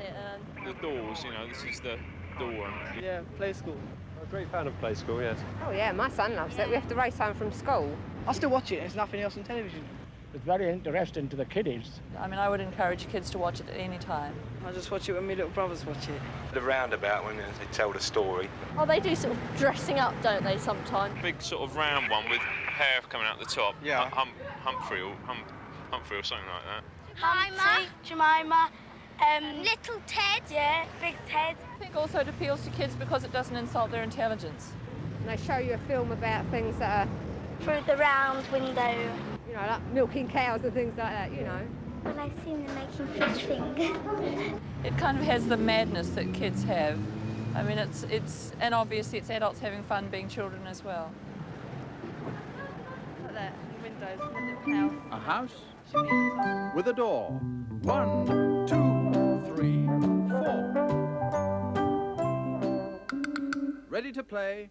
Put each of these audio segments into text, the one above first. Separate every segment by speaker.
Speaker 1: it?
Speaker 2: The Doors, you know, this is the door.
Speaker 3: Yeah, Play School.
Speaker 4: I'm a great fan of Play School, yes.
Speaker 5: Oh yeah, my son loves it. We have to race home from school.
Speaker 3: I still watch it, there's nothing else on television.
Speaker 6: It's very interesting to the kiddies.
Speaker 1: I mean, I would encourage kids to watch it at any time.
Speaker 3: I just watch it when my little brothers watch it.
Speaker 7: The roundabout when they tell the story.
Speaker 8: Oh, they do sort of dressing up, don't they, sometimes?
Speaker 2: Big sort of round one with hair coming out the top.
Speaker 3: Yeah.
Speaker 2: Humphrey or something like that.
Speaker 9: Jemima, Little Ted. Yeah, Big Ted.
Speaker 1: I think also it appeals to kids because it doesn't insult their intelligence.
Speaker 5: And they show you a film about things that are,
Speaker 9: Through the round window.
Speaker 5: you know, like milking cows and things like that, you know.
Speaker 9: When I see them making fish fingers.
Speaker 1: It kind of has the madness that kids have. I mean, and obviously it's adults having fun being children as well.
Speaker 8: Look at that, the windows, the little house.
Speaker 10: A house with a door. 1, 2, 3, 4. Ready to play?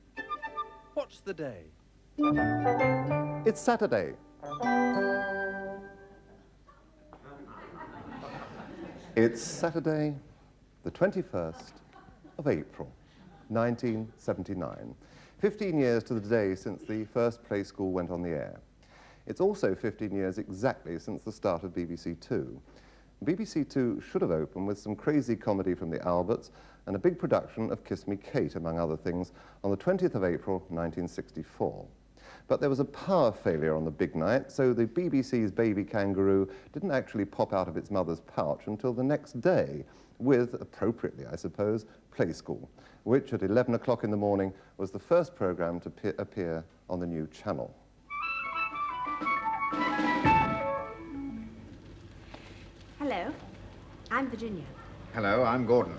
Speaker 10: What's the day?
Speaker 11: It's Saturday. It's Saturday, the 21st of April, 1979. 15 years to the day since the first Play School went on the air. It's also 15 years exactly since the start of BBC Two. BBC Two should have opened with some crazy comedy from the Alberts and a big production of Kiss Me Kate, among other things, on the 20th of April, 1964. But there was a power failure on the big night, so the BBC's baby kangaroo didn't actually pop out of its mother's pouch until the next day, with, appropriately I suppose, Play School, which at 11 o'clock in the morning was the first programme to appear on the new channel.
Speaker 12: Hello, I'm Virginia.
Speaker 10: Hello, I'm Gordon.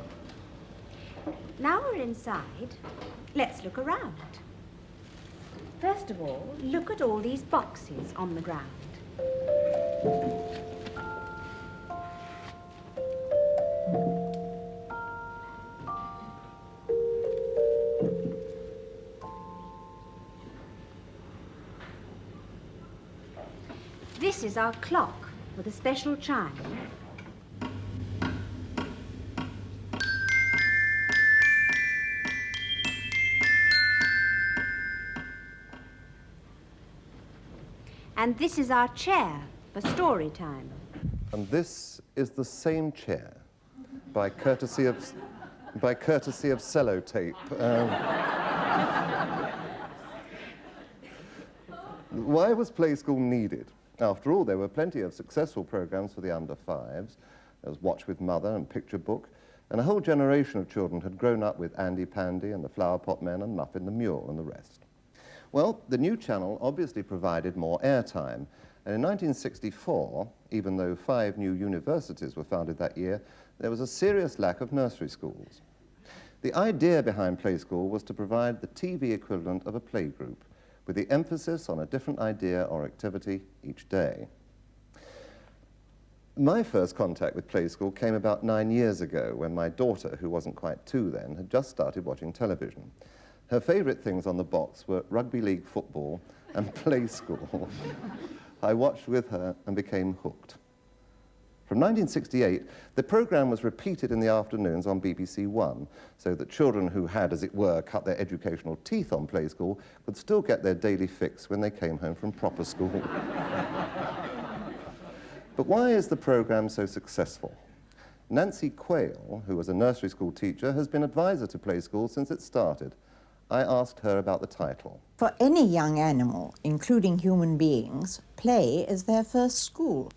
Speaker 12: Now we're inside, let's look around. First of all, look at all these boxes on the ground. This is our clock with a special chime. And this is our chair for story time.
Speaker 11: And this is the same chair, by courtesy of sellotape. Why was Play School needed? After all, there were plenty of successful programs for the under-5s. There was Watch with Mother and Picture Book, and a whole generation of children had grown up with Andy Pandy and the Flower Pot Men and Muffin the Mule and the rest. Well, the new channel obviously provided more airtime, and in 1964, even though 5 new universities were founded that year, there was a serious lack of nursery schools. The idea behind Play School was to provide the TV equivalent of a playgroup, with the emphasis on a different idea or activity each day. My first contact with Play School came about 9 years ago, when my daughter, who wasn't quite 2 then, had just started watching television. Her favourite things on the box were rugby league football and Play School. I watched with her and became hooked. From 1968, the programme was repeated in the afternoons on BBC One, so that children who had, as it were, cut their educational teeth on Play School could still get their daily fix when they came home from proper school. But why is the programme so successful? Nancy Quayle, who was a nursery school teacher, has been advisor to Play School since it started. I asked her about the title.
Speaker 13: For any young animal, including human beings, play is their first school.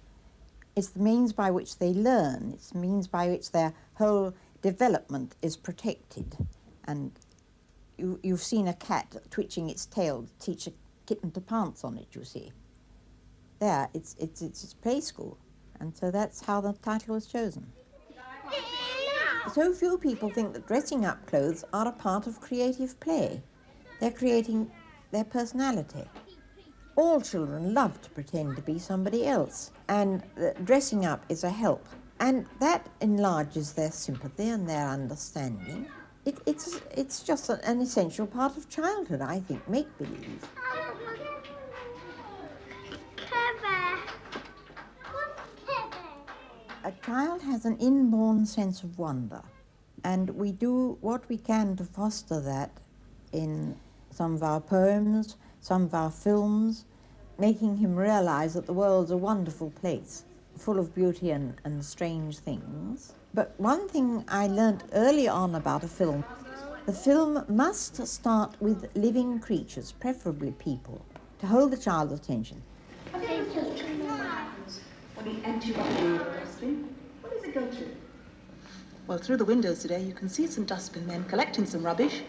Speaker 13: It's the means by which they learn. It's the means by which their whole development is protected. And you've seen a cat twitching its tail to teach a kitten to pounce on it, you see. There, it's Play School. And so that's how the title was chosen. So few people think that dressing up clothes are a part of creative play. They're creating their personality. All children love to pretend to be somebody else, and dressing up is a help. And that enlarges their sympathy and their understanding. It's just an essential part of childhood, I think, make-believe. A child has an inborn sense of wonder, and we do what we can to foster that in some of our poems, some of our films, making him realize that the world's a wonderful place, full of beauty and strange things. But one thing I learnt early on about a film, the film must start with living creatures, preferably people, to hold the child's attention.
Speaker 14: When you empty your dustbin, where does it go to? Well, through the windows today, you can see some dustbin men collecting some rubbish.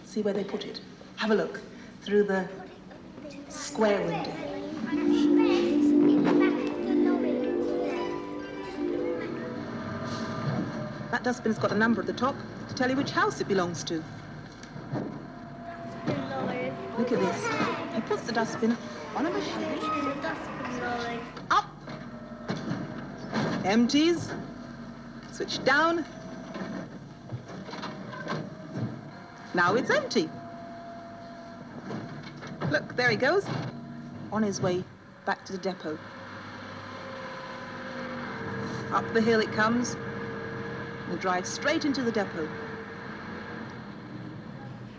Speaker 14: See where they put it. Have a look through the square window. That dustbin's got a number at the top to tell you which house it belongs to. Look at this. He puts the dustbin on a machine. Up. Empties. Switch down. Now it's empty. Look, there he goes. On his way back to the depot. Up the hill it comes. And drives straight into the depot.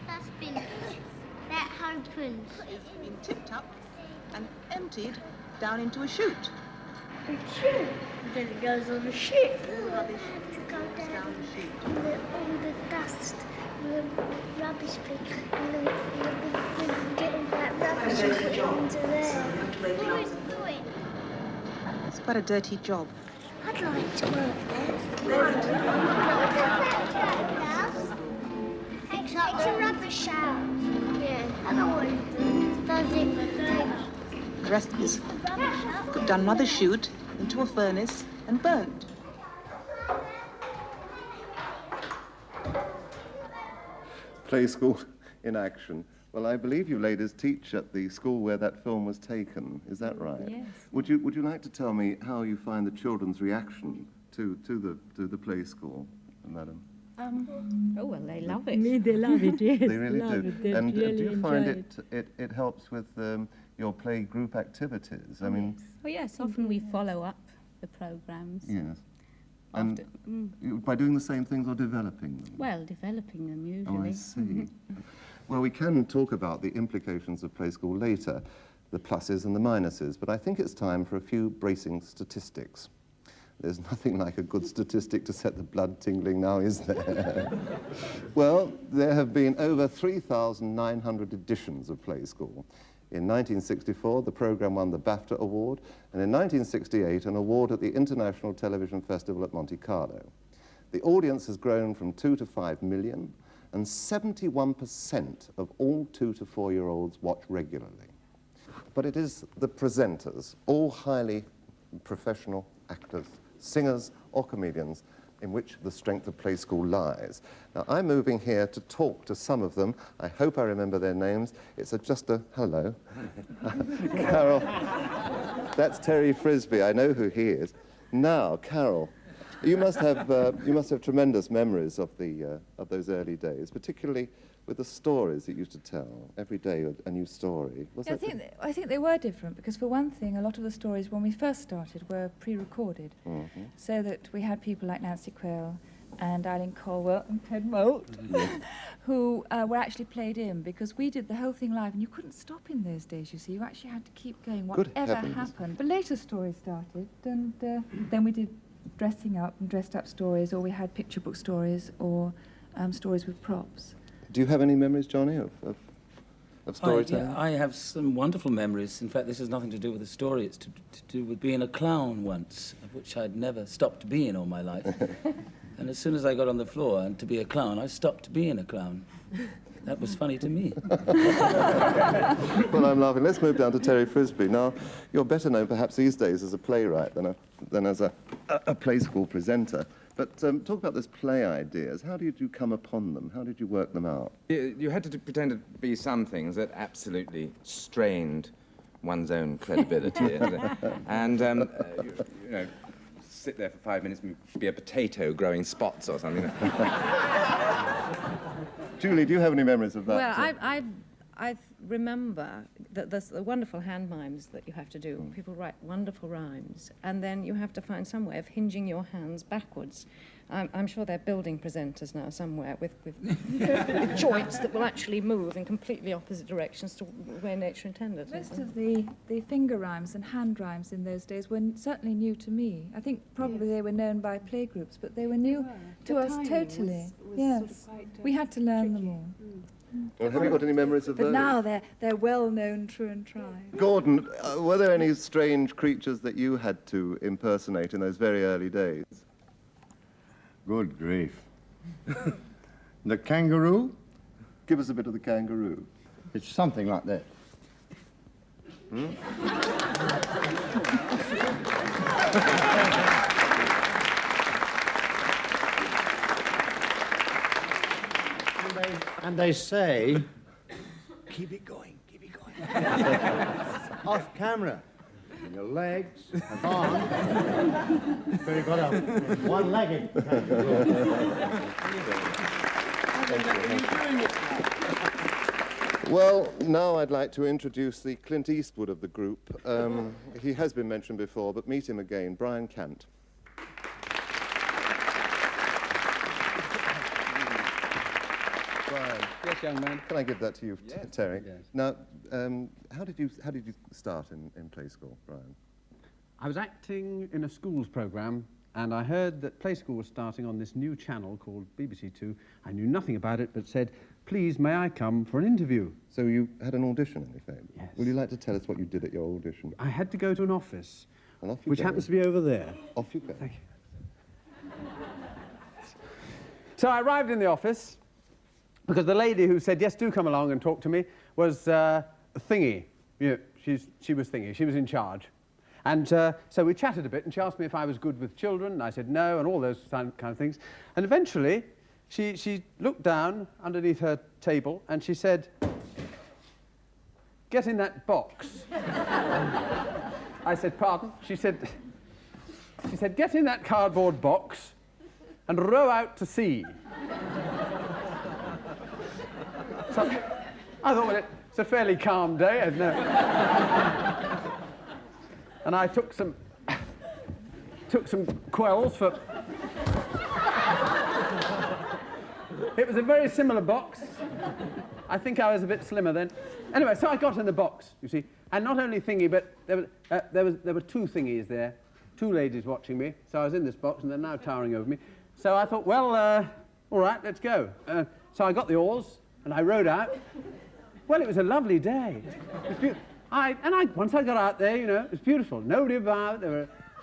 Speaker 9: That's been that happens.
Speaker 14: It's been tipped up and emptied down into a chute.
Speaker 9: A chute? Then it goes on a ship.
Speaker 14: Rubbish
Speaker 9: To go down
Speaker 14: the chute.
Speaker 9: all the dust, the rubbish bin, and the get all that rubbish and put it into there. Who is it doing?
Speaker 14: It's quite a dirty job.
Speaker 9: I'd like to work there. Takes a rubbish out. Yeah, I know what it does. Does it?
Speaker 14: The rest is done another chute into a furnace and burnt.
Speaker 11: Play school in action. Well, I believe you ladies teach at the school where that film was taken. Is that right?
Speaker 15: Yes.
Speaker 11: Would you like to tell me how you find the children's reaction to the play school, madam?
Speaker 15: Oh, well, they love it. They love it, yes.
Speaker 11: They really
Speaker 15: love
Speaker 11: do.
Speaker 15: It. They
Speaker 11: And
Speaker 15: really
Speaker 11: do you find
Speaker 15: enjoy
Speaker 11: it helps with your play group activities? I mean,
Speaker 15: Oh, yes, often we follow up the programmes.
Speaker 11: yes. And by doing the same things or developing them?
Speaker 15: Well, developing them usually.
Speaker 11: Oh, I see. Well, we can talk about the implications of play school later, the pluses and the minuses, but I think it's time for a few bracing statistics. There's nothing like a good statistic to set the blood tingling now, is there? Well, there have been over 3,900 editions of Play School. In 1964, the programme won the BAFTA Award, and in 1968, an award at the International Television Festival at Monte Carlo. The audience has grown from 2 to 5 million, and 71% of all 2 to 4-year-olds watch regularly. But it is the presenters, all highly professional actors, singers or comedians, in which the strength of Play School lies. Now, I'm moving here to talk to some of them. I hope I remember their names. It's just a hello. Carol, that's Terry Frisbee. I know who he is. Now, Carol, you must have tremendous memories of those early days, particularly with the stories that you used to tell. Every day a new story.
Speaker 16: I think they were different because, for one thing, a lot of the stories when we first started were pre-recorded, so that we had people like Nancy Quayle and Eileen Colwell and Ted Moult who were actually played in, because we did the whole thing live and you couldn't stop in those days, you see. You actually had to keep going, whatever happened. But later stories started, and then we did dressing up and dressed up stories, or we had picture book stories, or stories with props.
Speaker 11: Do you have any memories, Johnny, of storytelling?
Speaker 17: I have some wonderful memories. In fact, this has nothing to do with the story. It's to do with being a clown once, of which I'd never stopped being all my life. And as soon as I got on the floor and to be a clown, I stopped being a clown. That was funny to me.
Speaker 11: Well, I'm laughing. Let's move down to Terry Frisbee. Now, you're better known perhaps these days as a playwright than as a play school presenter. But talk about this play ideas. How did you come upon them? How did you work them out?
Speaker 18: You had to pretend to be some things that absolutely strained one's own credibility. And you know, sit there for 5 minutes and be a potato growing spots or something.
Speaker 11: Julie, do you have any memories of that?
Speaker 19: Well,
Speaker 15: I remember that there's the wonderful hand mimes that you have to do. People write wonderful rhymes, and then you have to find some way of hinging your hands backwards. I'm sure they're building presenters now somewhere with joints that will actually move in completely opposite directions to where nature intended.
Speaker 16: Most of the finger rhymes and hand rhymes in those days were certainly new to me. I think probably they were known by playgroups, but they were new to us totally. Yes, sort of we had to learn them all.
Speaker 11: Well, have you got any memories of
Speaker 16: But
Speaker 11: those?
Speaker 16: now they're well known, true and tried.
Speaker 11: Gordon, were there any strange creatures that you had to impersonate in those very early days?
Speaker 19: Good grief. The kangaroo?
Speaker 11: Give us a bit of the kangaroo.
Speaker 19: It's something like that. And they say, keep it going, keep it going. Off camera. And your legs and arms. So you've got a one-legged kangaroo.
Speaker 11: Well, now I'd like to introduce the Clint Eastwood of the group. He has been mentioned before, but meet him again, Brian Cant. Brian.
Speaker 3: Yes, young man.
Speaker 11: Can I give that to you,
Speaker 3: Yes.
Speaker 11: Terry?
Speaker 3: Yes.
Speaker 11: Now, how did you start in play school, Brian?
Speaker 10: I was acting in a schools programme, and I heard that Play School was starting on this new channel called BBC Two. I knew nothing about it, but said, please, may I come for an interview?
Speaker 11: So you had an audition, in effect?
Speaker 10: Yes.
Speaker 11: Will you like to tell us what you did at your audition?
Speaker 10: I had to go to an office,
Speaker 11: And off you
Speaker 10: which
Speaker 11: go.
Speaker 10: happens to be over there.
Speaker 11: Off you go.
Speaker 10: Thank you. So I arrived in the office, because the lady who said, yes, do come along and talk to me, was Thingy. You know, she was Thingy. She was in charge. And so we chatted a bit, and she asked me if I was good with children, and I said no, and all those kind of things. And eventually, she looked down underneath her table, and she said, get in that box. I said, pardon? She said, get in that cardboard box and row out to sea. So I thought, well, it's a fairly calm day, isn't it? And I took some quells for... It was a very similar box. I think I was a bit slimmer then. Anyway, so I got in the box, you see. And not only Thingy, but there were two Thingies there, two ladies watching me. So I was in this box, and they're now towering over me. So I thought, well, all right, let's go. So I got the oars, and I rowed out. Well, it was a lovely day. It was beautiful. Once I got out there, you know, it was beautiful. Nobody about. There were a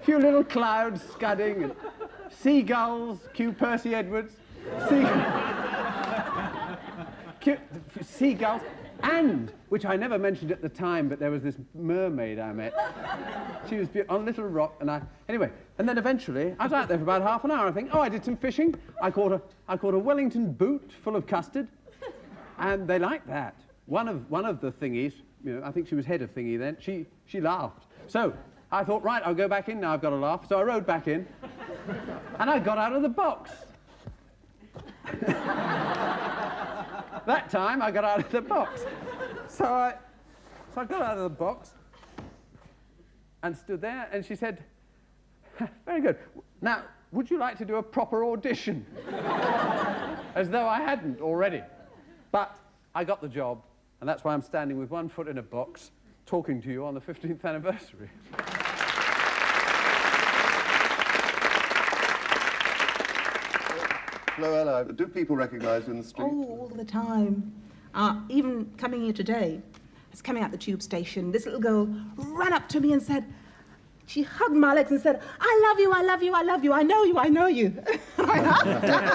Speaker 10: few little clouds scudding, and seagulls. Cue Percy Edwards. Seagulls, and which I never mentioned at the time, but there was this mermaid I met. She was on a little rock, and anyway. And then eventually, I was out there for about half an hour. I think, oh, I did some fishing. I caught a Wellington boot full of custard, and they liked that. One of the Thingies, you know, I think she was head of Thingy then, she laughed. So I thought, right, I'll go back in now, I've got to laugh. So I rowed back in, and I got out of the box. That time I got out of the box. So I got out of the box and stood there, and she said, very good. Now, would you like to do a proper audition? As though I hadn't already. But I got the job, and that's why I'm standing with one foot in a box, talking to you on the 15th anniversary.
Speaker 11: Floella, do people recognise you in the street?
Speaker 14: Oh, all the time. Even coming here today, I was coming out the tube station, this little girl ran up to me and said, she hugged my legs and said, I love you, I love you, I love you, I know you, I know you. I hugged her.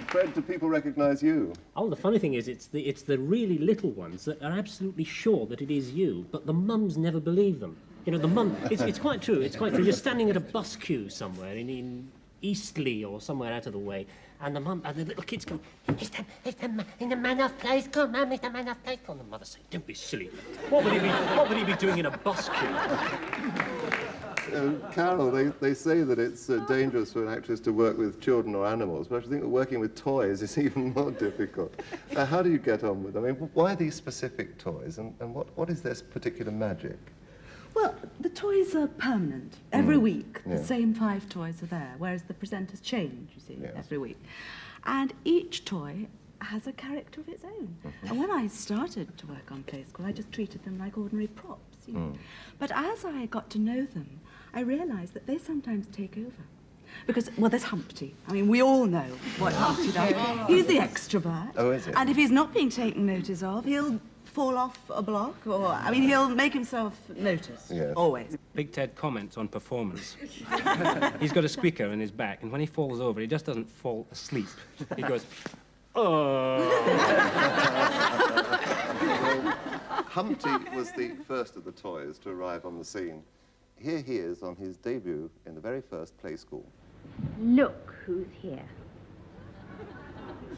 Speaker 11: Fred, do people recognise you?
Speaker 20: Oh, the funny thing is, it's the really little ones that are absolutely sure that it is you, but the mums never believe them. You know, the mum, it's quite true, it's quite true. You're standing at a bus queue somewhere in Eastleigh or somewhere out of the way, and the mum, and the little kids go, it's the man of Play School, Mum, it's the man of Play School. And the mother say, don't be silly. What would he be doing in a bus queue?
Speaker 11: Carol, they say that it's dangerous for an actress to work with children or animals, but I think that working with toys is even more difficult. How do you get on with them? I mean, why these specific toys, and what is this particular magic?
Speaker 14: Well, the toys are permanent. Every week,
Speaker 11: Yeah.
Speaker 14: the same 5 toys are there, whereas the presenters change, you see,
Speaker 11: Yes.
Speaker 14: every week. And each toy has a character of its own. And when I started to work on Play School, I just treated them like ordinary props, you know. But as I got to know them, I realised that they sometimes take over. Because, well, there's Humpty. I mean, we all know what Humpty does. He's the extrovert.
Speaker 11: Oh, is it?
Speaker 14: And if he's not being taken notice of, he'll fall off a block, or, I mean, he'll make himself noticed, always.
Speaker 20: Big Ted comments on performance. He's got a squeaker in his back, and when he falls over, he just doesn't fall asleep. He goes, oh.
Speaker 11: Humpty was the first of the toys to arrive on the scene. Here he is on his debut in the very first Play School.
Speaker 12: Look who's here.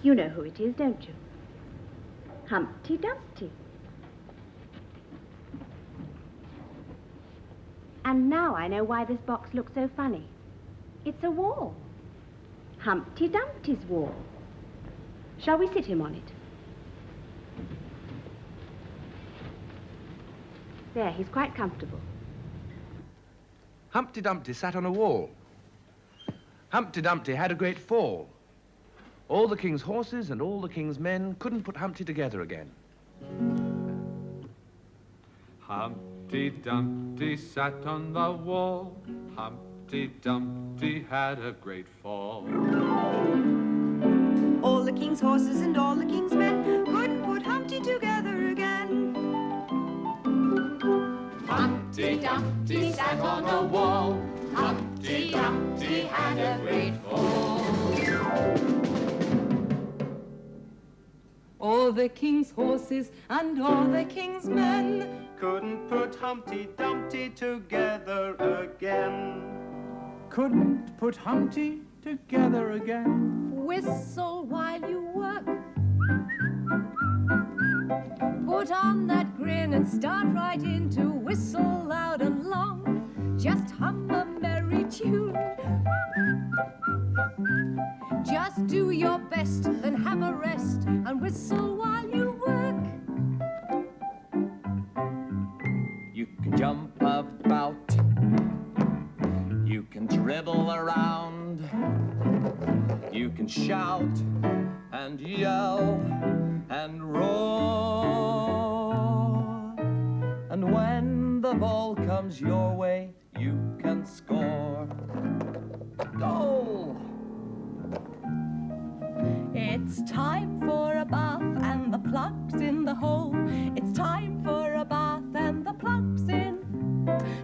Speaker 12: You know who it is, don't you? Humpty Dumpty. And now I know why this box looks so funny. It's a wall. Humpty Dumpty's wall. Shall we sit him on it? There, he's quite comfortable.
Speaker 21: Humpty Dumpty sat on a wall. Humpty Dumpty had a great fall. All the king's horses and all the king's men couldn't put Humpty together again.
Speaker 22: Humpty Dumpty sat on the wall. Humpty Dumpty had a great fall.
Speaker 23: All the king's horses and all the king's men couldn't put Humpty together again.
Speaker 24: Humpty Dumpty sat on a wall. Humpty Dumpty had a great fall.
Speaker 23: All the king's horses and all the king's men
Speaker 25: couldn't put Humpty Dumpty together again.
Speaker 6: Couldn't put Humpty together again.
Speaker 23: whistle while you work. Put on that grin and start right in to whistle loud and long. Just hum a merry tune. Just do your best, then have a rest and whistle while you work.
Speaker 26: You can jump about, you can dribble around, you can shout and yell and roar. And when the ball comes your way, you can score. Goal!
Speaker 23: It's time for a bath and the plug's in the hole. It's time for a bath and the plug's in.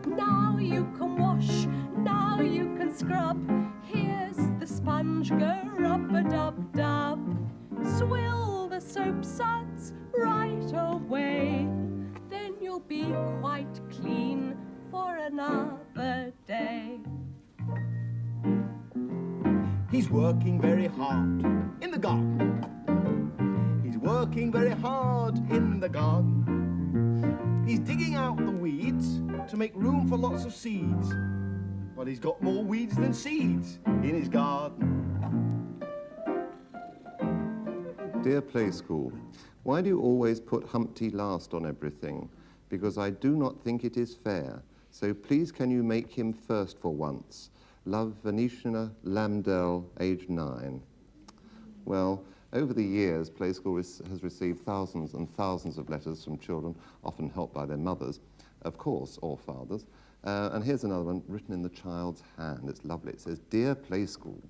Speaker 23: Now you can wash, now you can scrub. Here's the sponge, go rub-a-dub-dub. Swill the soap suds right away. Then you'll be quite clean for another day.
Speaker 19: He's working very hard in the garden. He's working very hard in the garden. He's digging out the weeds to make room for lots of seeds. But he's got more weeds than seeds in his garden.
Speaker 11: Dear Play School, why do you always put Humpty last on everything? Because I do not think it is fair. So please can you make him first for once? Love, Venetia Lambdell, age 9. Well, over the years, Play School has received thousands and thousands of letters from children, often helped by their mothers, of course, or fathers. And here's another one written in the child's hand. It's lovely. It says, Dear Play School,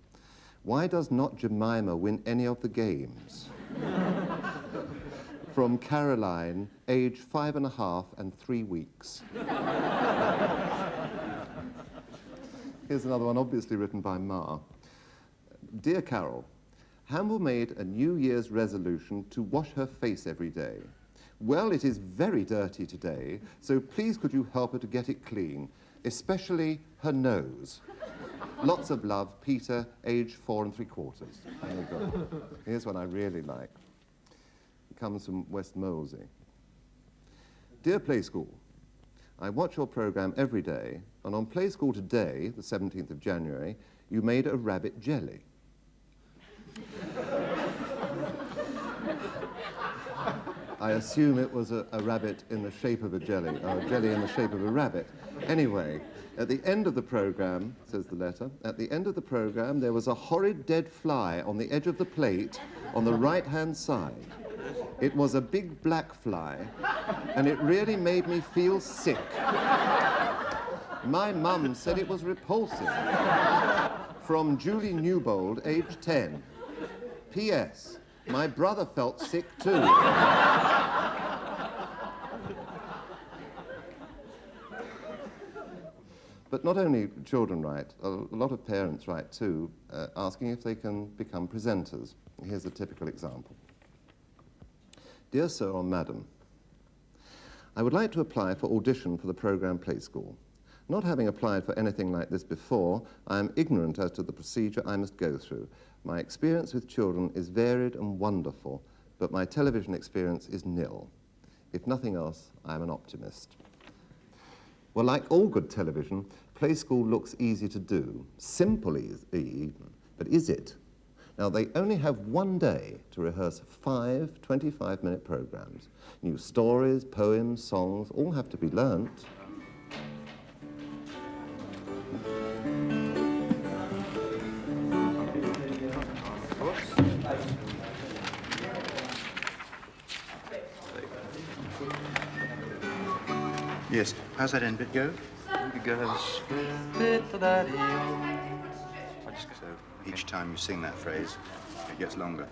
Speaker 11: why does not Jemima win any of the games? From Caroline, age 5½ and 3 weeks. Here's another one, obviously written by Ma. Dear Carol, Hamble made a New Year's resolution to wash her face every day. Well, it is very dirty today, so please could you help her to get it clean, especially her nose. Lots of love, Peter, age 4 3/4. There you go. Here's one I really like. It comes from West Molesey. Dear Play School, I watch your programme every day, And on Play School today, the 17th of January, you made a rabbit jelly. I assume it was a rabbit in the shape of a jelly, or a jelly in the shape of a rabbit. Anyway, at the end of the programme, says the letter, at the end of the programme there was a horrid dead fly on the edge of the plate on the right-hand side. It was a big black fly, and it really made me feel sick. My mum said it was repulsive. From Julie Newbold, age 10. P.S. My brother felt sick too. But not only children write, a lot of parents write too, asking if they can become presenters. Here's a typical example. Dear Sir or Madam, I would like to apply for audition for the programme Play School. Not having applied for anything like this before, I am ignorant as to the procedure I must go through. My experience with children is varied and wonderful, but my television experience is nil. If nothing else, I am an optimist. Well, like all good television, Play School looks easy to do, simple even, but is it? Now, they only have one day to rehearse 5 25-minute programmes. New stories, poems, songs, all have to be learnt.
Speaker 19: Yes, how's that end bit go?
Speaker 1: It goes...
Speaker 19: So each time you sing that phrase, it gets longer.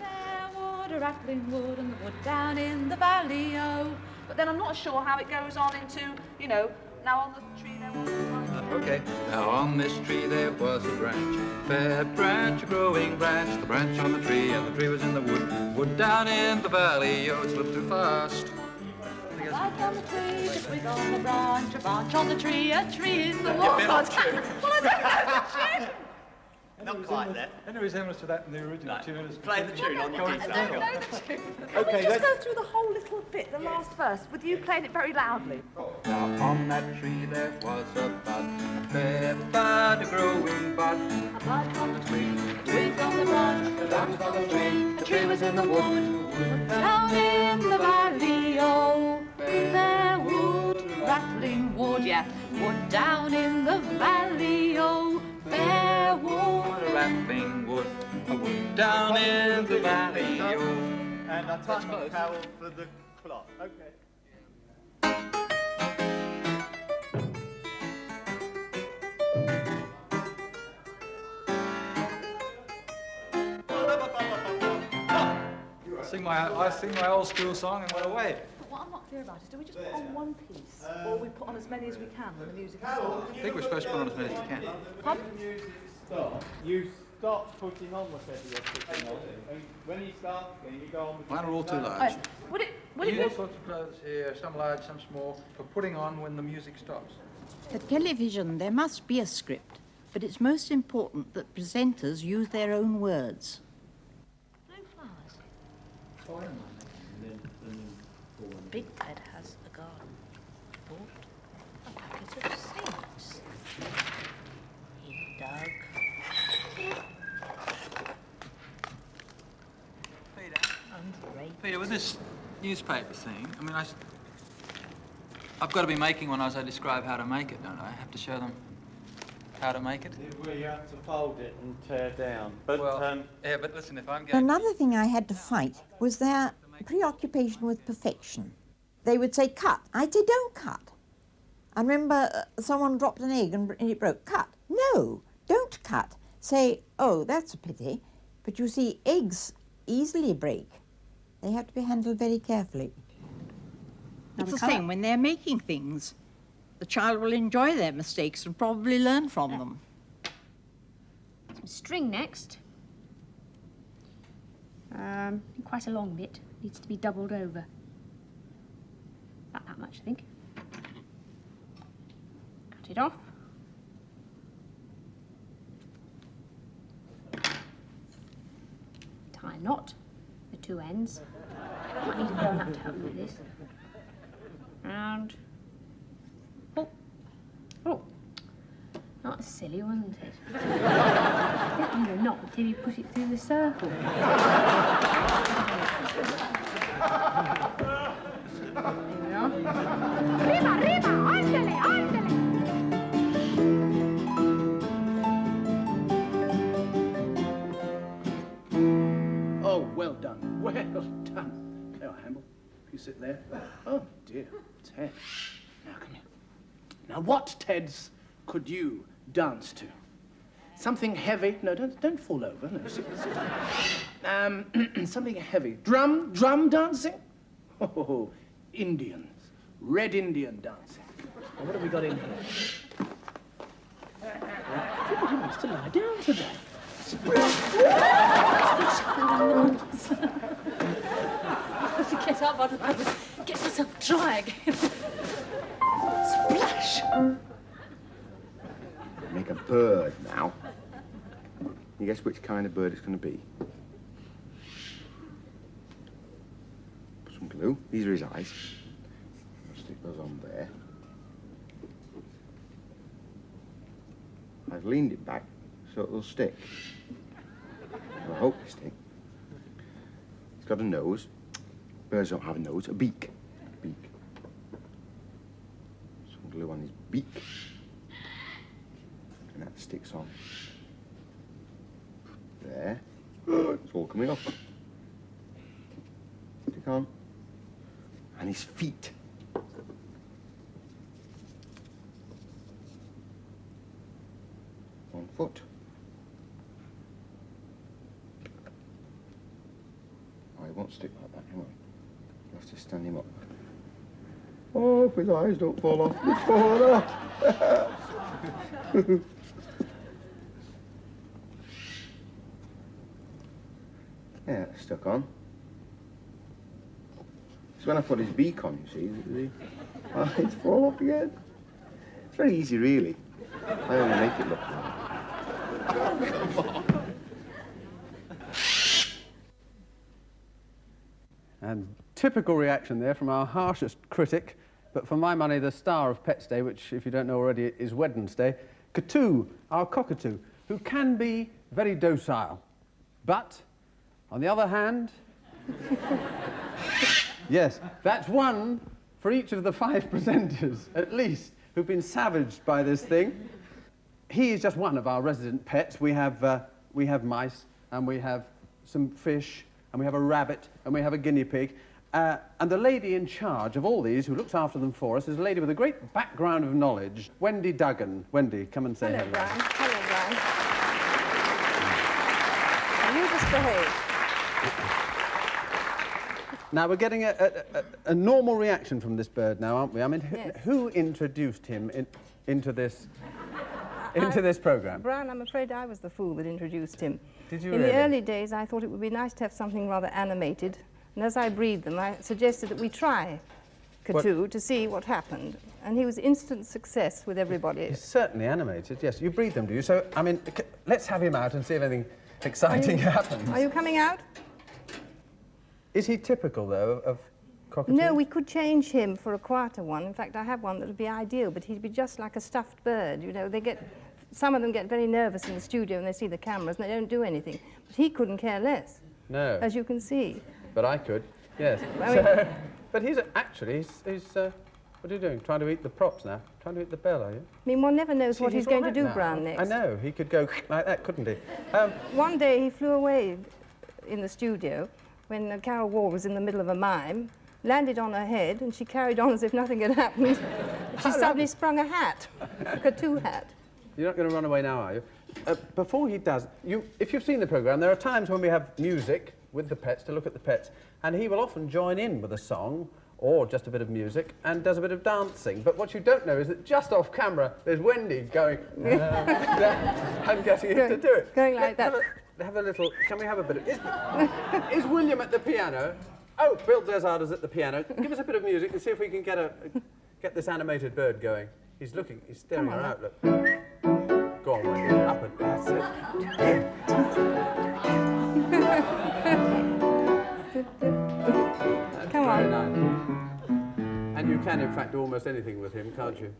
Speaker 23: Wood, a rattling wood, and the wood down in the valley, oh. But then I'm not sure how it goes on into, you know, now on the tree there was a branch.
Speaker 1: Okay. Now on this tree there was a branch, fair branch, a growing branch, the branch on the tree, and the tree was in the wood. Wood down in the valley, oh, it slipped too fast.
Speaker 23: Branch on the tree, a twig on the branch, a branch on the tree, a tree in the wood.
Speaker 19: You've been off tune.
Speaker 23: Well, I don't know the tune.
Speaker 19: Not quite there.
Speaker 6: Any resemblance to that in the original tune is...
Speaker 19: Play the tune on your guitar.
Speaker 23: I don't know the tune. Can
Speaker 19: Okay,
Speaker 23: we just
Speaker 19: let's-
Speaker 23: go through the whole little bit, the last verse, with you playing it very loudly?
Speaker 1: Now on that tree there was a bud, fair bud, a growing bud.
Speaker 23: A bud on the twig, a twig on the branch, a branch on the tree, a tree was in the wood. Down in the valley, oh, fair wood, rattling wood, yeah. Wood down in the valley, oh, fair wood,
Speaker 1: A rattling wood, a wood down in the valley, oh.
Speaker 19: And a time of carol for the clock. Okay.
Speaker 6: I sing my old school song and went away.
Speaker 23: But what I'm not clear about is, do we just put on one piece, or we put on as many as we can when the music starts?
Speaker 1: I think we're supposed to put on as many as we can.
Speaker 23: Pardon?
Speaker 25: You start putting on whatever you're putting on, and when you start, then you go on with...
Speaker 1: Mine are all too large.
Speaker 23: Would it
Speaker 1: All
Speaker 23: be...
Speaker 1: sorts of clothes here, some large, some small, for putting on when the music stops.
Speaker 13: For television, there must be a script, but it's most important that presenters use their own words.
Speaker 23: No flowers. Big Ted has a garden. He bought a packet of seeds. He dug.
Speaker 1: Peter, with this newspaper thing, I mean, I've got to be making one as I describe how to make it, don't I? I have to show them how to make it.
Speaker 25: Well, you have to fold it and tear down. But,
Speaker 1: yeah, but listen, if I'm going...
Speaker 13: Another thing I had to fight was their preoccupation with perfection. They would say, cut. I'd say, don't cut. I remember someone dropped an egg and it broke. Cut. No, don't cut. Say, oh, that's a pity. But you see, eggs easily break. They have to be handled very carefully. It's the same when they're making things. The child will enjoy their mistakes and probably learn from them.
Speaker 2: Some string next. Quite a long bit. Needs to be doubled over. About that much, I think. Cut it off. Tie a knot, the two ends. Might need a bell nut to help me with this. Round. Oh. Oh. That's silly, wasn't it? You know, not until you put it through the circle. There we are.
Speaker 24: Arriba, arriba, ándale, ándale.
Speaker 10: Oh, well done. Well done. There, Hamble. You sit there. Oh, dear. Ted. Now, come here. Now, what, Teds, could you dance to? Something heavy. No, don't fall over. No, sit down. Something heavy. Drum dancing? Oh, Indians. Red Indian dancing. Now, what have we got in here? Everybody wants to lie down today.
Speaker 16: To get up out of bed, get myself dry again. Splash!
Speaker 19: Make a bird now. You guess which kind of bird it's going to be? Put some glue. These are his eyes. I'll stick those on there. I've leaned it back so it'll stick. I hope they stick. He's got a nose. Birds don't have a nose. A beak. Beak. Some glue on his beak. And that sticks on. There. It's all coming off. Stick on. And his feet. One foot. Oh, he won't stick like that, hang on. You have to stand him up. Oh, if his eyes don't fall off. He's fallen off. Yeah, it's stuck on. So when I put his beak on, you see, the eyes fall off again. It's very easy, really. I only make it look like.
Speaker 10: And typical reaction there from our harshest critic, but for my money, the star of Pets Day, which, if you don't know already, is Wednesday, Katoo, our cockatoo, who can be very docile. But, on the other hand, yes, that's one for each of the 5 presenters, at least, who've been savaged by this thing. He is just one of our resident pets. We have mice, and we have some fish, and we have a rabbit, and we have a guinea pig. And the lady in charge of all these, who looks after them for us, is a lady with a great background of knowledge, Wendy Duggan. Wendy, come and say hello.
Speaker 15: Brian. Hello, Brian. You just behave.
Speaker 10: Now, we're getting a normal reaction from this bird now, aren't we? I mean,
Speaker 15: Yes.
Speaker 10: who introduced him into this programme?
Speaker 15: Brian, I'm afraid I was the fool that introduced him.
Speaker 10: Did you
Speaker 15: In
Speaker 10: really?
Speaker 15: the early days, I thought it would be nice to have something rather animated. And as I breed them, I suggested that we try Katoo to see what happened. And he was instant success with everybody.
Speaker 10: He's certainly animated, yes. You breed them, do you? So, I mean, let's have him out and see if anything exciting happens.
Speaker 15: Are you coming out?
Speaker 10: Is he typical, though, of cockatoo?
Speaker 15: No, we could change him for a quieter one. In fact, I have one that would be ideal, but he'd be just like a stuffed bird. You know, some of them get very nervous in the studio when they see the cameras and they don't do anything. But he couldn't care less.
Speaker 10: No.
Speaker 15: As you can see.
Speaker 10: But I could, yes.
Speaker 15: I mean-
Speaker 10: But he's actually, what are you doing? Trying to eat the props now? Trying to eat the bell, are you?
Speaker 15: I mean, one never knows what he's
Speaker 10: all
Speaker 15: going to
Speaker 10: right
Speaker 15: do,
Speaker 10: now.
Speaker 15: Brown, next.
Speaker 10: I know, he could go like that, couldn't he?
Speaker 15: One day he flew away in the studio when Carol Ward was in the middle of a mime, landed on her head, and she carried on as if nothing had happened. She suddenly sprung a hat, a Katoo hat.
Speaker 10: You're not going to run away now, are you? Before he does, if you've seen the programme, there are times when we have music with the pets to look at the pets, and he will often join in with a song or just a bit of music and does a bit of dancing. But what you don't know is that just off camera, there's Wendy going and getting him to do it.
Speaker 15: Going like that.
Speaker 10: Have a little. Can we have a bit of? Is William at the piano? Oh, Bill Desard is at the piano. Give us a bit of music and see if we can get this animated bird going. He's looking. He's staring her out. Look. Go on, Wendy. Up and that's it.
Speaker 15: Come
Speaker 10: Very
Speaker 15: on.
Speaker 10: nice. And And you can, in fact, do almost anything with him, can't you?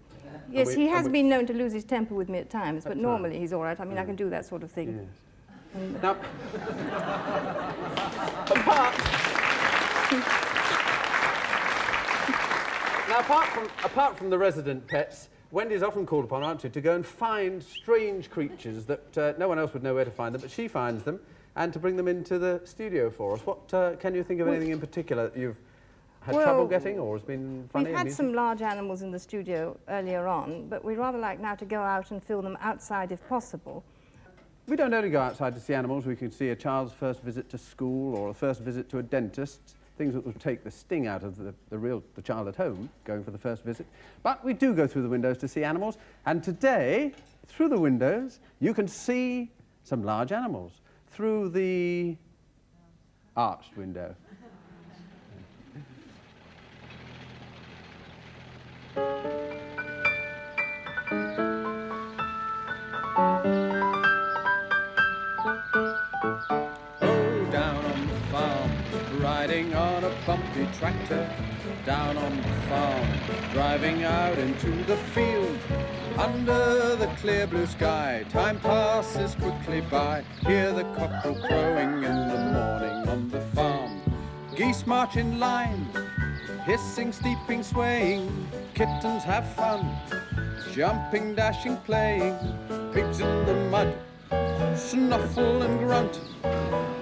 Speaker 15: Yes, he has been known to lose his temper with me at times, but
Speaker 10: At
Speaker 15: normally
Speaker 10: times.
Speaker 15: he's all right. I mean, I can do that sort of thing.
Speaker 10: Yes. Now, apart from the resident pets, Wendy's often called upon, aren't you, to go and find strange creatures that no one else would know where to find them, but she finds them, and to bring them into the studio for us. What can you think of anything in particular that you've had trouble getting, or has been funny?
Speaker 15: We've had some large animals in the studio earlier on, but we'd rather like now to go out and film them outside if possible.
Speaker 10: We don't only go outside to see animals. We can see a child's first visit to school or a first visit to a dentist, things that will take the sting out of the child at home going for the first visit. But we do go through the windows to see animals, and today, through the windows, you can see some large animals through the arched window.
Speaker 4: Riding on a bumpy tractor, down on the farm, driving out into the field. Under the clear blue sky, time passes quickly by. Hear the cockerel crowing in the morning on the farm. Geese march in line, hissing, steeping, swaying. Kittens have fun, jumping, dashing, playing. Pigs in the mud, snuffle and grunt.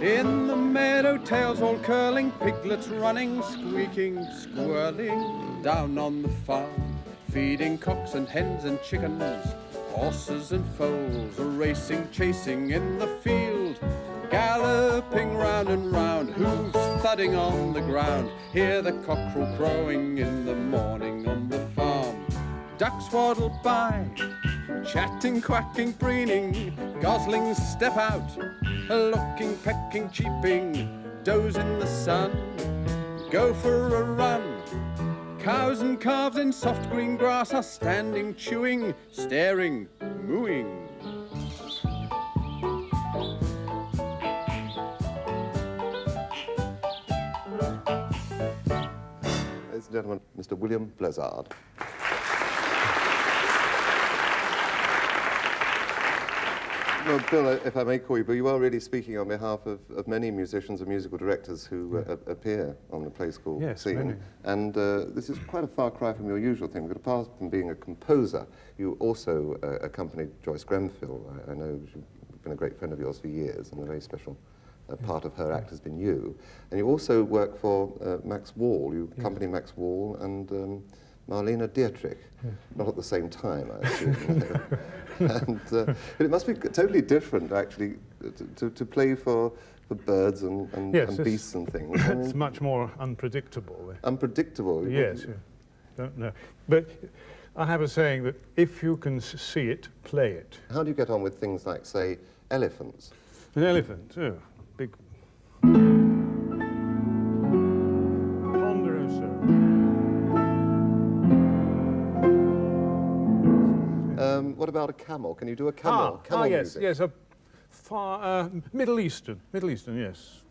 Speaker 4: In the meadow, tails all curling, piglets running, squeaking, squirreling. Down on the farm, feeding cocks and hens and chickens. Horses and foals are racing, chasing in the field. Galloping round and round, hooves thudding on the ground. Hear the cockerel crowing in the morning on the farm. Ducks waddle by, chatting, quacking, preening. Goslings step out, looking, pecking, cheeping. Does in the sun, go for a run. Cows and calves in soft green grass are standing, chewing, staring, mooing.
Speaker 11: Ladies and gentlemen, Mr. William Blizzard. Well, Bill, if I may call you, but you are really speaking on behalf of many musicians and musical directors who appear on the Play School scene.
Speaker 5: Many.
Speaker 11: And this is quite a far cry from your usual thing, because apart from being a composer, you also accompanied Joyce Grenfell. I know she's been a great friend of yours for years, and a very special part of her act has been you. And you also work for Max Wall. You accompany Max Wall and Marlene Dietrich, not at the same time, I assume. But it must be totally different, actually, to play for birds and beasts and things.
Speaker 5: It's much more unpredictable.
Speaker 11: Unpredictable?
Speaker 5: Yes, don't know. But I have a saying that if you can see it, play it.
Speaker 11: How do you get on with things like, say, elephants?
Speaker 5: An elephant, big...
Speaker 11: What about a camel? Can you do a camel? Camel
Speaker 5: yes,
Speaker 11: music?
Speaker 5: yes, a far Middle Eastern, yes.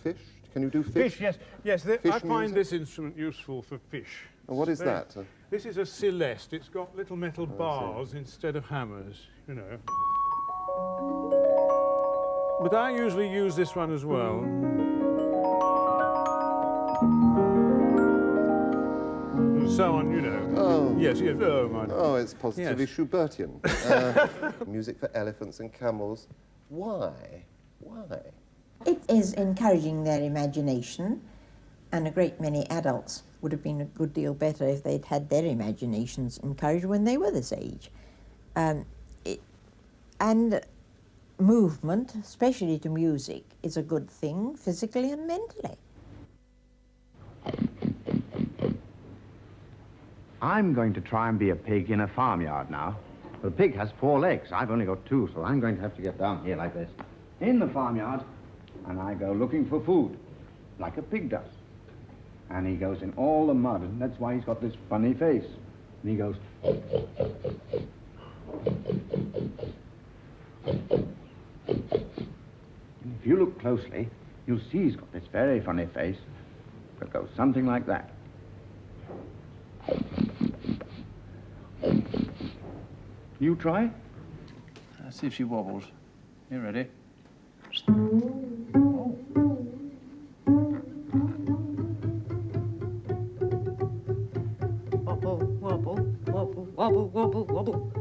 Speaker 11: Fish? Can you do fish?
Speaker 5: Fish, yes.
Speaker 11: Fish
Speaker 5: I find
Speaker 11: music?
Speaker 5: this instrument useful for fish.
Speaker 11: And what is that?
Speaker 5: This is a celeste. It's got little metal bars instead of hammers, you know. But I usually use this one as well. And so on, you know.
Speaker 11: Oh.
Speaker 5: Yes, oh, my.
Speaker 11: Oh, it's positively Schubertian. Music for elephants and camels. Why? Why?
Speaker 13: It is encouraging their imagination, and a great many adults would have been a good deal better if they'd had their imaginations encouraged when they were this age. And movement, especially to music, is a good thing physically and mentally.
Speaker 7: I'm going to try and be a pig in a farmyard now. The pig has 4 legs. I've only got 2, so I'm going to have to get down here like this, in the farmyard, and I go looking for food, like a pig does. And he goes in all the mud, and that's why he's got this funny face. And he goes... And if you look closely, you'll see he's got this very funny face that goes something like that. You try?
Speaker 10: Let's see if she wobbles. You ready?
Speaker 15: Wobble, wobble, wobble, wobble, wobble, wobble.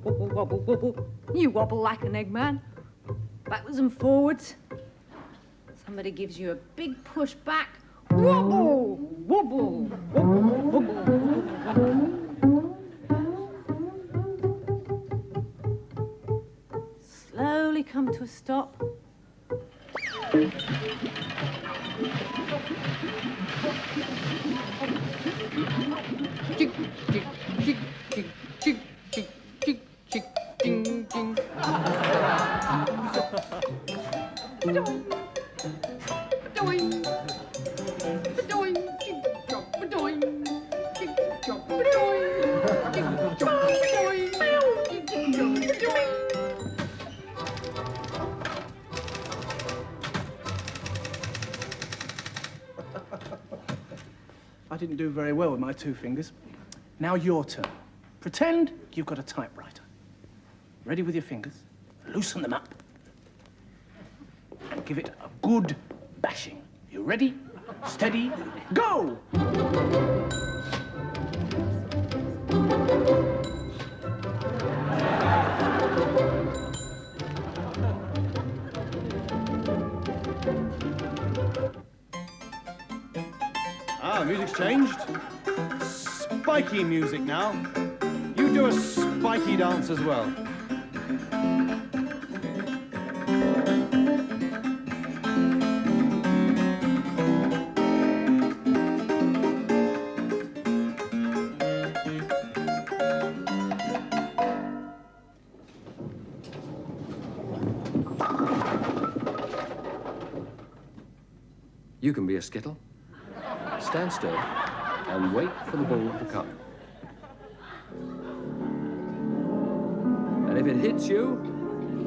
Speaker 15: Wobble, wobble, wobble. You wobble like an Eggman. Backwards and forwards. Somebody gives you a big push back. Wobble, wobble, wobble, wobble, wobble. Slowly come to a stop. Jig, jig, jig, jig, jig, jig, jig, jig, ding, ding.
Speaker 10: I didn't do very well with my two fingers. Now your turn. Pretend you've got a typewriter. Ready with your fingers? Loosen them up. And give it a good bashing. You ready? Steady, go!
Speaker 19: Ah, music's changed. Spiky music now. You do a spiky dance as well.
Speaker 3: You can be a skittle. Stand still and wait for the ball to come. And if it hits you,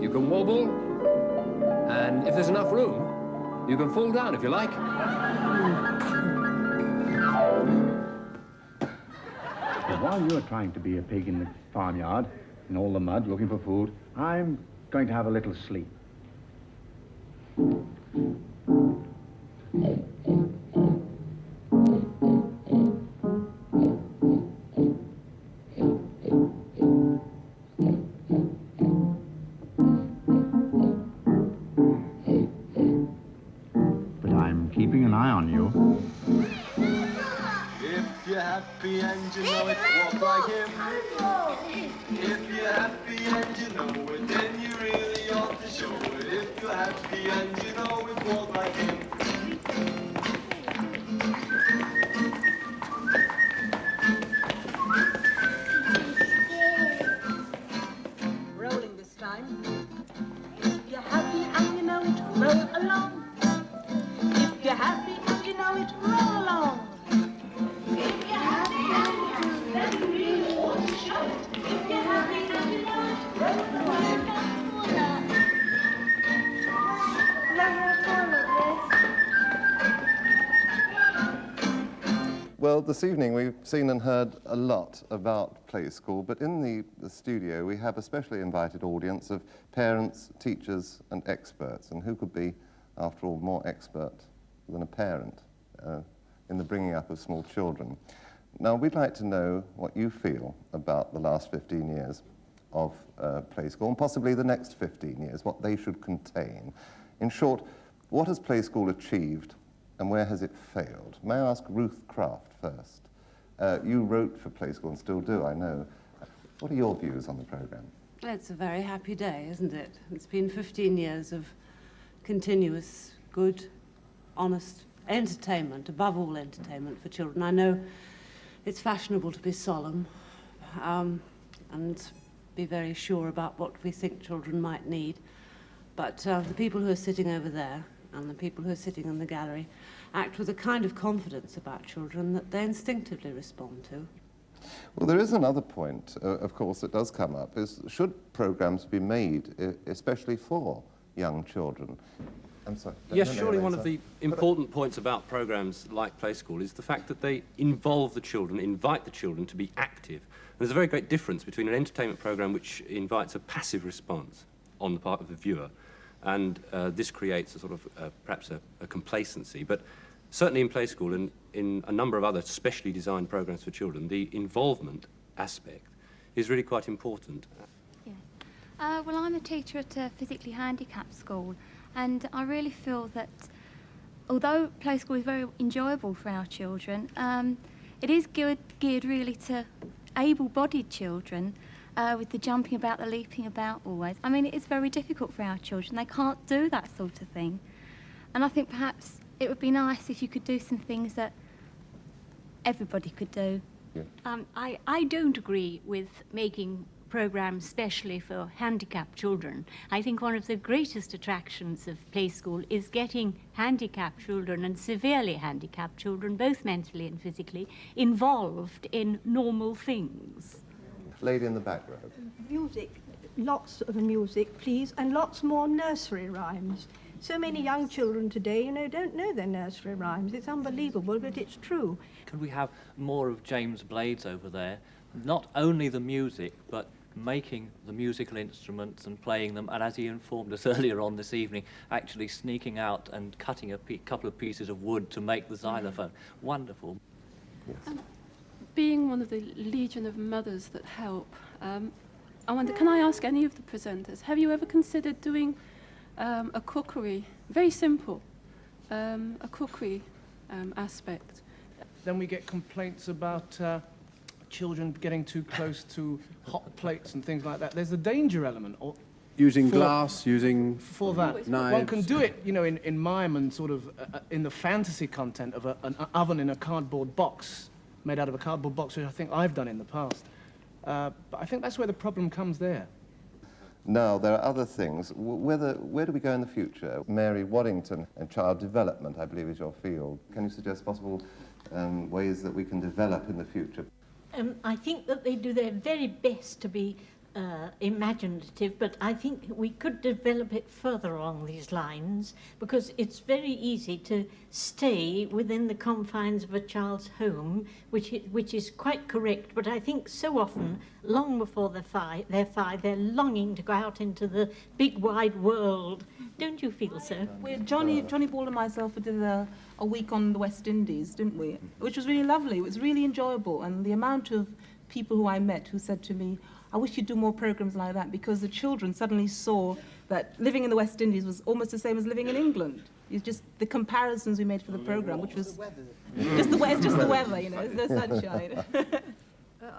Speaker 3: you can wobble. And if there's enough room, you can fall down if you like.
Speaker 7: But while you're trying to be a pig in the farmyard, in all the mud, looking for food, I'm going to have a little sleep. But I'm keeping an eye on you.
Speaker 24: If you're happy and you know it, walk like him. If you're happy and you know it, then you really ought to show it. If you're happy and you know it, walk like him.
Speaker 8: Rolling this time. If you're happy and you know it, roll along. If you're happy and you know it, roll along. If you're happy and you know it, then you really want to show it. If you're happy and you know it, roll along.
Speaker 11: Well, this evening we've seen and heard a lot about Play School, but in the studio we have a specially invited audience of parents, teachers and experts. And who could be, after all, more expert than a parent in the bringing up of small children? Now, we'd like to know what you feel about the last 15 years of Play School, and possibly the next 15 years, what they should contain. In short, what has Play School achieved and where has it failed? May I ask Ruth Craft first? You wrote for Play School and still do, I know. What are your views on the programme?
Speaker 9: It's a very happy day, isn't it? It's been 15 years of continuous, good, honest entertainment, above all entertainment for children. I know it's fashionable to be solemn and be very sure about what we think children might need, but the people who are sitting over there and the people who are sitting in the gallery act with a kind of confidence about children that they instinctively respond to.
Speaker 11: Well, there is another point, of course, that does come up, is should programmes be made especially for young children? I'm sorry.
Speaker 12: Yes, surely one of the important points about programmes like Play School is the fact that they involve the children, invite the children to be active. And there's a very great difference between an entertainment programme which invites a passive response on the part of the viewer, and this creates a sort of perhaps a complacency. But certainly in Play School and in a number of other specially designed programmes for children, the involvement aspect is really quite important.
Speaker 14: Well, I'm a teacher at a physically handicapped school, and I really feel that although Play School is very enjoyable for our children, it is geared really to able-bodied children, with the jumping about, the leaping about always. I mean, it is very difficult for our children. They can't do that sort of thing. And I think perhaps it would be nice if you could do some things that everybody could do.
Speaker 17: I don't agree with making programmes specially for handicapped children. I think one of the greatest attractions of Play School is getting handicapped children and severely handicapped children, both mentally and physically, involved in normal things.
Speaker 11: Lady in the back row.
Speaker 18: Music, lots of music, please, and lots more nursery rhymes. So many young children today, you know, don't know their nursery rhymes. It's unbelievable, but it's true.
Speaker 20: Could we have more of James Blades over there? Not only the music, but making the musical instruments and playing them, and as he informed us earlier on this evening, actually sneaking out and cutting a couple of pieces of wood to make the xylophone. Wonderful.
Speaker 21: Being one of the legion of mothers that help, I wonder, can I ask any of the presenters, have you ever considered doing a cookery, very simple, a cookery aspect?
Speaker 27: Then we get complaints about children getting too close to hot plates and things like that. There's a danger element.
Speaker 10: Using glass, using
Speaker 27: for that.
Speaker 10: knives.
Speaker 27: One can do it, you know, in mime and sort of in the fantasy content of an oven in a cardboard box, made out of a cardboard box, which I think I've done in the past. But I think that's where the problem comes there.
Speaker 11: Now, there are other things. Where do we go in the future? Mary Waddington and child development, I believe, is your field. Can you suggest possible ways that we can develop in the future?
Speaker 28: I think that they do their very best to be imaginative, but I think we could develop it further along these lines, because it's very easy to stay within the confines of a child's home, which is quite correct, but I think so often, long before they're five, they're longing to go out into the big wide world. Don't you feel so?
Speaker 29: Johnny Ball and myself did a week on the West Indies, didn't we? Which was really lovely. It was really enjoyable, and the amount of people who I met who said to me, I wish you'd do more programs like that, because the children suddenly saw that living in the West Indies was almost the same as living in England. It's just the comparisons we made for the program, which was just the weather, you know, the sunshine.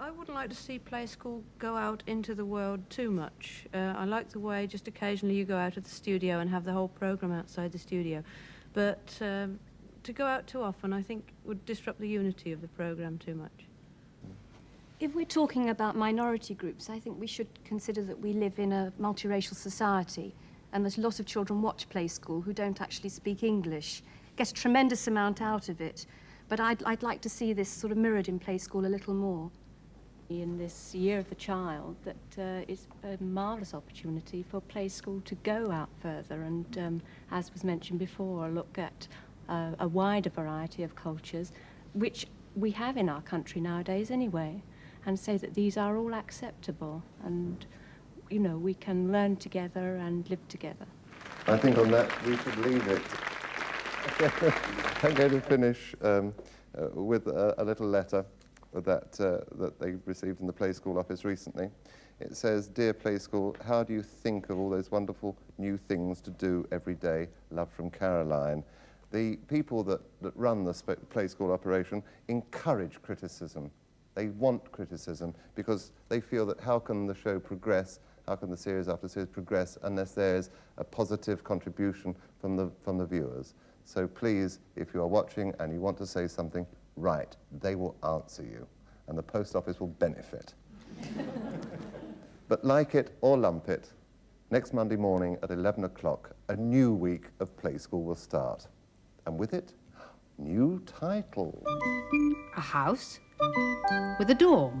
Speaker 9: I wouldn't like to see Play School go out into the world too much. I like the way just occasionally you go out of the studio and have the whole program outside the studio. But to go out too often, I think, would disrupt the unity of the program too much.
Speaker 30: If we're talking about minority groups, I think we should consider that we live in a multiracial society, and that a lot of children watch Play School who don't actually speak English, get a tremendous amount out of it. But I'd like to see this sort of mirrored in Play School a little more.
Speaker 23: In this Year of the Child, that is a marvellous opportunity for Play School to go out further and, as was mentioned before, look at a wider variety of cultures, which we have in our country nowadays anyway, and say that these are all acceptable, and, you know, we can learn together and live together.
Speaker 11: I think on that we should leave it. I'm going to finish with a little letter that they received from the Play School office recently. It says, "Dear Play School, how do you think of all those wonderful new things to do every day? Love from Caroline." The people that run the Play School operation encourage criticism. They want criticism because they feel that how can the show progress, how can the series after series progress unless there's a positive contribution from the viewers. So please, if you are watching and you want to say something, write. They will answer you and the post office will benefit. But like it or lump it, next Monday morning at 11 o'clock, a new week of Play School will start. And with it, new titles.
Speaker 31: A house,
Speaker 1: with a door.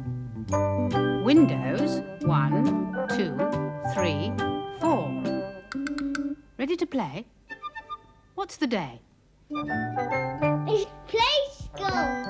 Speaker 1: Windows, 1, 2, 3, 4. Ready to play? What's the day?
Speaker 2: It's play school.